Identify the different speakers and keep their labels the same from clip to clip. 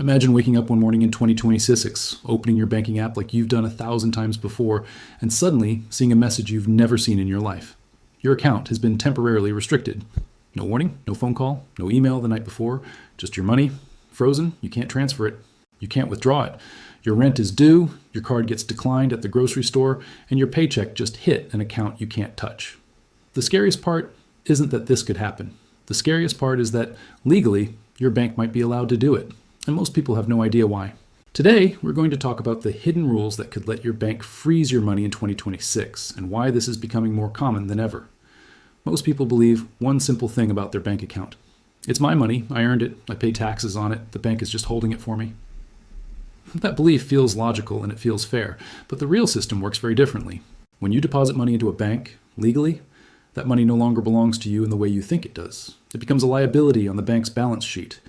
Speaker 1: Imagine waking up one morning in 2026, opening your banking app like you've done 1,000 times before, and suddenly seeing a message you've never seen in your life. Your account has been temporarily restricted. No warning, no phone call, no email the night before, just your money, frozen, you can't transfer it, you can't withdraw it. Your rent is due, your card gets declined at the grocery store, and your paycheck just hit an account you can't touch. The scariest part isn't that this could happen. The scariest part is that, legally, your bank might be allowed to do it. And most people have no idea why. Today, we're going to talk about the hidden rules that could let your bank freeze your money in 2026 and why this is becoming more common than ever. Most people believe one simple thing about their bank account. It's my money, I earned it, I pay taxes on it, the bank is just holding it for me. That belief feels logical and it feels fair, but the real system works very differently. When you deposit money into a bank, legally, that money no longer belongs to you in the way you think it does. It becomes a liability on the bank's balance sheet.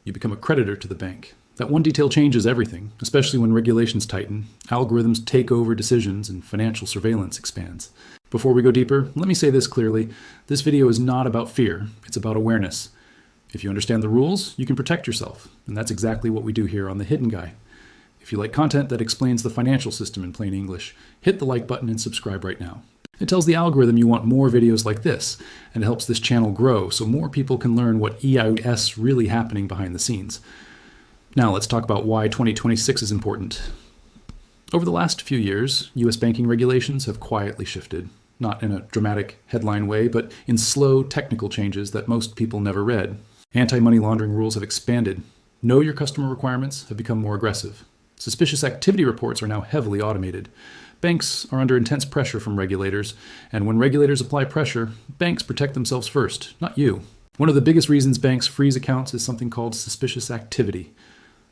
Speaker 1: You become a creditor to the bank. That one detail changes everything, especially when regulations tighten, algorithms take over decisions, and financial surveillance expands. Before we go deeper, let me say this clearly. This video is not about fear, it's about awareness. If you understand the rules, you can protect yourself, and that's exactly what we do here on The Hidden Guy. If you like content that explains the financial system in plain English, hit the like button and subscribe right now. It tells the algorithm you want more videos like this, and it helps this channel grow so more people can learn what EIS really happening behind the scenes. Now let's talk about why 2026 is important. Over the last few years, US banking regulations have quietly shifted, not in a dramatic headline way, but in slow technical changes that most people never read. Anti-money laundering rules have expanded. Know your customer requirements have become more aggressive. Suspicious activity reports are now heavily automated. Banks are under intense pressure from regulators, and when regulators apply pressure, banks protect themselves first, not you. One of the biggest reasons banks freeze accounts is something called suspicious activity.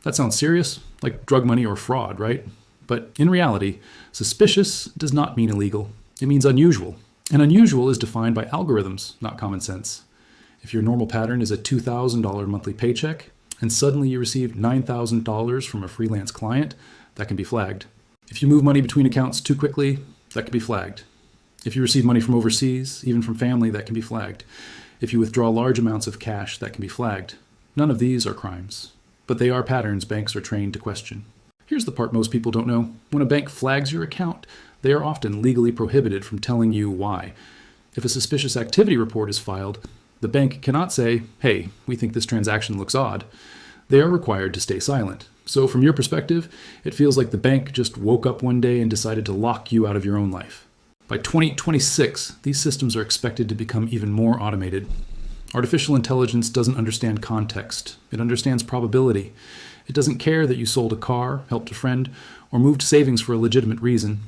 Speaker 1: That sounds serious, like drug money or fraud, right? But in reality, suspicious does not mean illegal. It means unusual. And unusual is defined by algorithms, not common sense. If your normal pattern is a $2,000 monthly paycheck, and suddenly you receive $9,000 from a freelance client, that can be flagged. If you move money between accounts too quickly, that can be flagged. If you receive money from overseas, even from family, that can be flagged. If you withdraw large amounts of cash, that can be flagged. None of these are crimes, but they are patterns banks are trained to question. Here's the part most people don't know. When a bank flags your account, they are often legally prohibited from telling you why. If a suspicious activity report is filed, the bank cannot say, "Hey, we think this transaction looks odd." They are required to stay silent. So from your perspective, it feels like the bank just woke up one day and decided to lock you out of your own life. By 2026, these systems are expected to become even more automated. Artificial intelligence doesn't understand context. It understands probability. It doesn't care that you sold a car, helped a friend, or moved savings for a legitimate reason.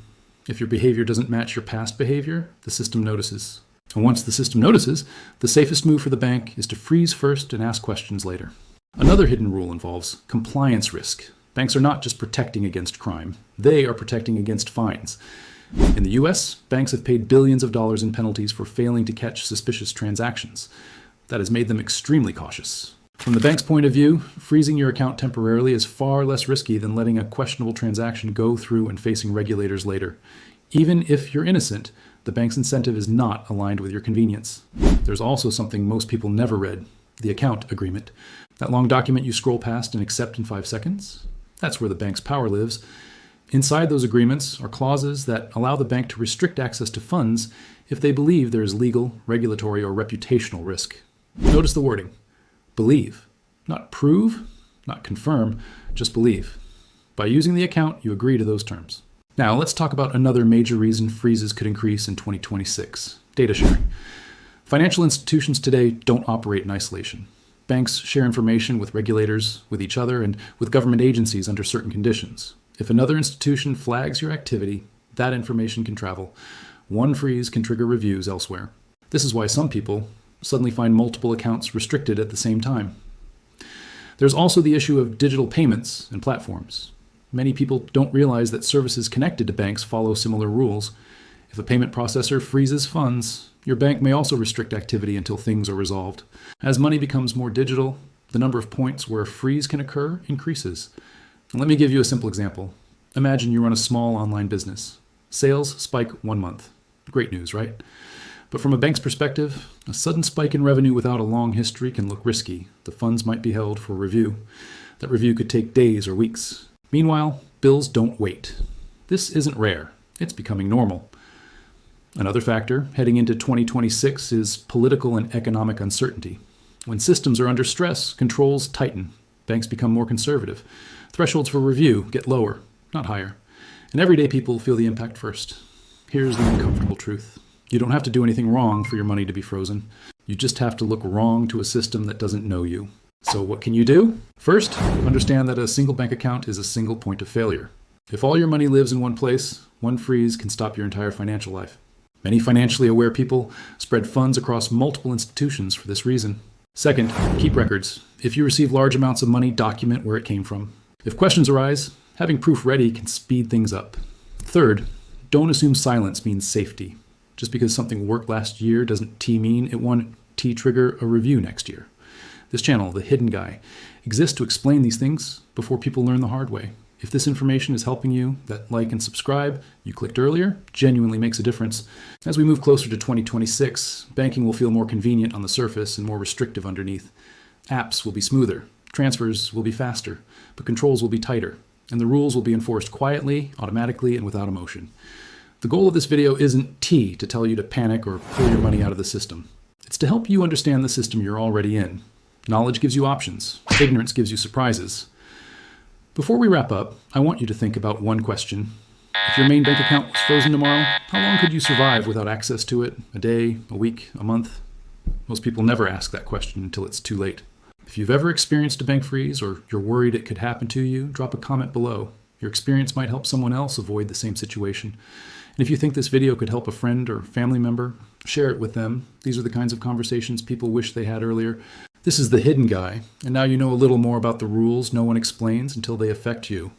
Speaker 1: If your behavior doesn't match your past behavior, the system notices. And once the system notices, the safest move for the bank is to freeze first and ask questions later. Another hidden rule involves compliance risk. Banks are not just protecting against crime, they are protecting against fines. In the US, banks have paid billions of dollars in penalties for failing to catch suspicious transactions. That has made them extremely cautious. From the bank's point of view, freezing your account temporarily is far less risky than letting a questionable transaction go through and facing regulators later. Even if you're innocent, the bank's incentive is not aligned with your convenience. There's also something most people never read: the account agreement. That long document you scroll past and accept in 5 seconds? That's where the bank's power lives. Inside those agreements are clauses that allow the bank to restrict access to funds if they believe there is legal, regulatory, or reputational risk. Notice the wording. Believe. Not prove, not confirm, just believe. By using the account, you agree to those terms. Now, let's talk about another major reason freezes could increase in 2026: data sharing. Financial institutions today don't operate in isolation. Banks share information with regulators, with each other, and with government agencies under certain conditions. If another institution flags your activity, that information can travel. One freeze can trigger reviews elsewhere. This is why some people suddenly find multiple accounts restricted at the same time. There's also the issue of digital payments and platforms. Many people don't realize that services connected to banks follow similar rules. If a payment processor freezes funds, your bank may also restrict activity until things are resolved. As money becomes more digital, the number of points where a freeze can occur increases. And let me give you a simple example. Imagine you run a small online business. Sales spike 1 month. Great news, right? But from a bank's perspective, a sudden spike in revenue without a long history can look risky. The funds might be held for review. That review could take days or weeks. Meanwhile, bills don't wait. This isn't rare. It's becoming normal. Another factor heading into 2026 is political and economic uncertainty. When systems are under stress, controls tighten. Banks become more conservative. Thresholds for review get lower, not higher. And everyday people feel the impact first. Here's the uncomfortable truth. You don't have to do anything wrong for your money to be frozen. You just have to look wrong to a system that doesn't know you. So what can you do? First, understand that a single bank account is a single point of failure. If all your money lives in one place, one freeze can stop your entire financial life. Many financially aware people spread funds across multiple institutions for this reason. Second, keep records. If you receive large amounts of money, document where it came from. If questions arise, having proof ready can speed things up. Third, don't assume silence means safety. Just because something worked last year doesn't mean it won't trigger a review next year. This channel, The Hidden Guy, exists to explain these things before people learn the hard way. If this information is helping you, that like and subscribe you clicked earlier genuinely makes a difference. As we move closer to 2026, banking will feel more convenient on the surface and more restrictive underneath. Apps will be smoother, transfers will be faster, but controls will be tighter, and the rules will be enforced quietly, automatically, and without emotion. The goal of this video isn't to tell you to panic or pull your money out of the system. It's to help you understand the system you're already in. Knowledge gives you options. Ignorance gives you surprises. Before we wrap up, I want you to think about one question. If your main bank account was frozen tomorrow, how long could you survive without access to it? A day, a week, a month? Most people never ask that question until it's too late. If you've ever experienced a bank freeze or you're worried it could happen to you, drop a comment below. Your experience might help someone else avoid the same situation. And if you think this video could help a friend or family member, share it with them. These are the kinds of conversations people wish they had earlier. This is The Hidden Guy, and now you know a little more about the rules no one explains until they affect you.